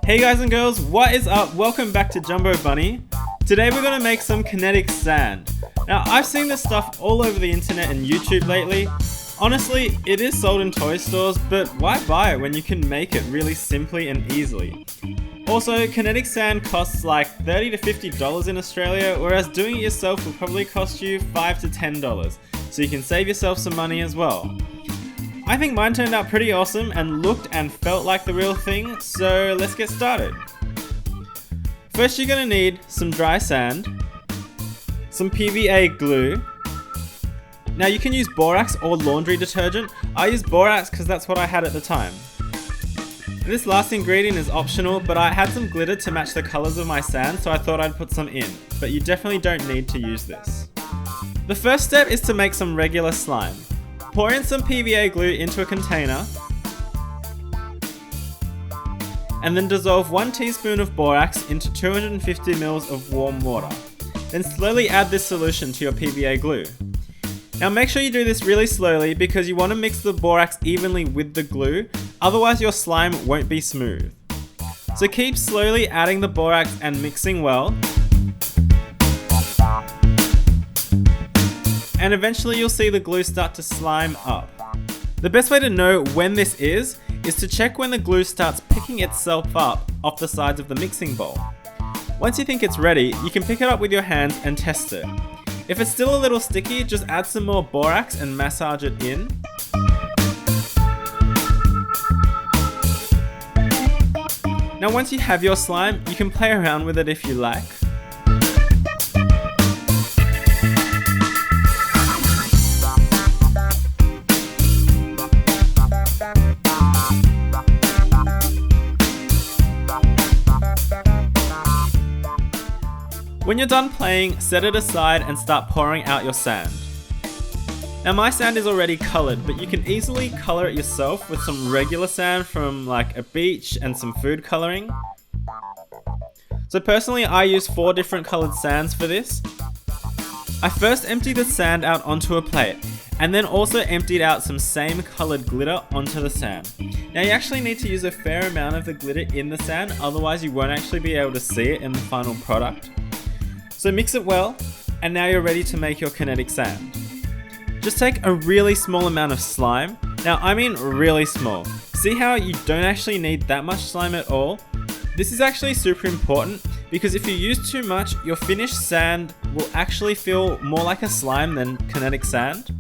Hey guys and girls, what is up? Welcome back to Jumbo Bunny. Today we're going to make some kinetic sand. Now I've seen this stuff all over the internet and YouTube lately. Honestly, it is sold in toy stores, but why buy it when you can make it really simply and easily? Also, kinetic sand costs like $30 to $50 in Australia, whereas doing it yourself will probably cost you $5 to $10, so you can save yourself some money as well. I think mine turned out pretty awesome and looked and felt like the real thing, so let's get started. First you're going to need some dry sand, some PVA glue. Now you can use borax or laundry detergent. I use borax because that's what I had at the time. This last ingredient is optional, but I had some glitter to match the colors of my sand, so I thought I'd put some in, but you definitely don't need to use this. The first step is to make some regular slime. Pour in some PVA glue into a container and then dissolve 1 teaspoon of borax into 250 ml of warm water. Then slowly add this solution to your PVA glue. Now make sure you do this really slowly because you want to mix the borax evenly with the glue, otherwise your slime won't be smooth. So keep slowly adding the borax and mixing well. And eventually you'll see the glue start to slime up. The best way to know when this is to check when the glue starts picking itself up off the sides of the mixing bowl. Once you think it's ready, you can pick it up with your hands and test it. If it's still a little sticky, just add some more borax and massage it in. Now once you have your slime, you can play around with it if you like. When you're done playing, set it aside and start pouring out your sand. Now my sand is already colored, but you can easily color it yourself with some regular sand from like a beach and some food coloring. So personally I use 4 different colored sands for this. I first emptied the sand out onto a plate and then also emptied out some same colored glitter onto the sand. Now you actually need to use a fair amount of the glitter in the sand, otherwise you won't actually be able to see it in the final product. So mix it well, and now you're ready to make your kinetic sand. Just take a really small amount of slime. Now I mean really small. See how you don't actually need that much slime at all? This is actually super important because if you use too much, your finished sand will actually feel more like a slime than kinetic sand.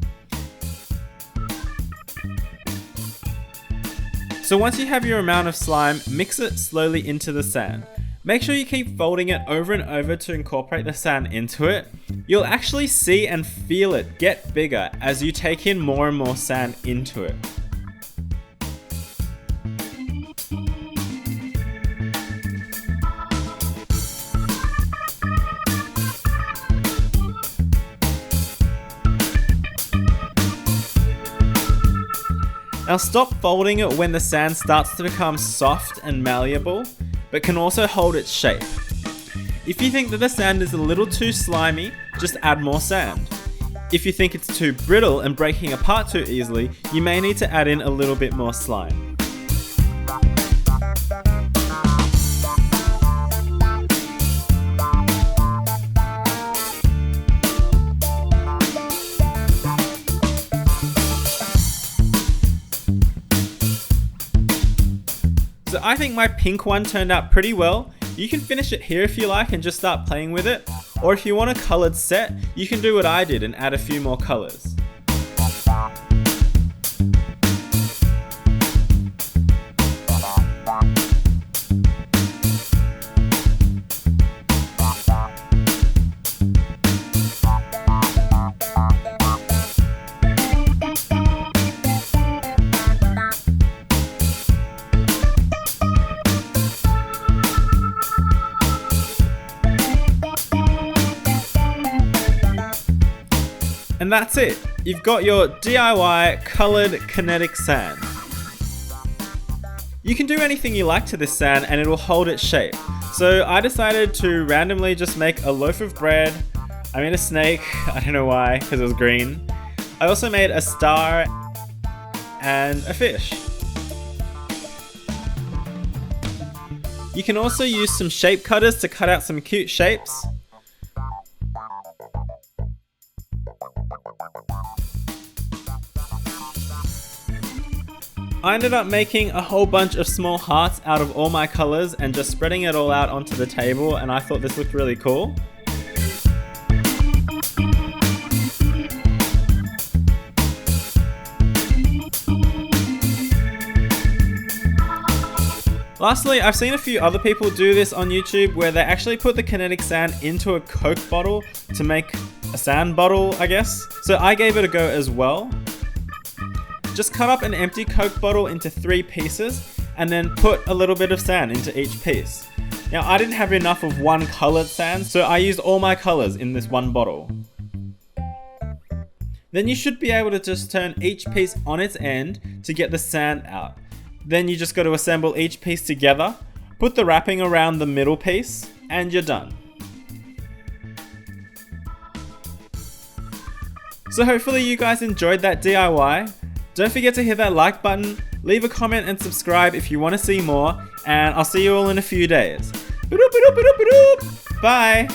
So once you have your amount of slime, mix it slowly into the sand. Make sure you keep folding it over and over to incorporate the sand into it. You'll actually see and feel it get bigger as you take in more and more sand into it. Now stop folding it when the sand starts to become soft and malleable, but can also hold its shape. If you think that the sand is a little too slimy, just add more sand. If you think it's too brittle and breaking apart too easily, you may need to add in a little bit more slime. So I think my pink one turned out pretty well. You can finish it here if you like and just start playing with it. Or if you want a colored set, you can do what I did and add a few more colors. And that's it. You've got your DIY colored kinetic sand. You can do anything you like to this sand and it will hold its shape. So I decided to randomly just make a loaf of bread. I made a snake, I don't know why, because it was green. I also made a star and a fish. You can also use some shape cutters to cut out some cute shapes. I ended up making a whole bunch of small hearts out of all my colors and just spreading it all out onto the table, and I thought this looked really cool. Lastly, I've seen a few other people do this on YouTube where they actually put the kinetic sand into a Coke bottle to make a sand bottle, I guess. So I gave it a go as well. Just cut up an empty Coke bottle into 3 pieces and then put a little bit of sand into each piece. Now I didn't have enough of one colored sand, so I used all my colors in this one bottle. Then you should be able to just turn each piece on its end to get the sand out. Then you just got to assemble each piece together, put the wrapping around the middle piece, and you're done. So hopefully you guys enjoyed that DIY. Don't forget to hit that like button, leave a comment and subscribe if you want to see more, and I'll see you all in a few days. Bye!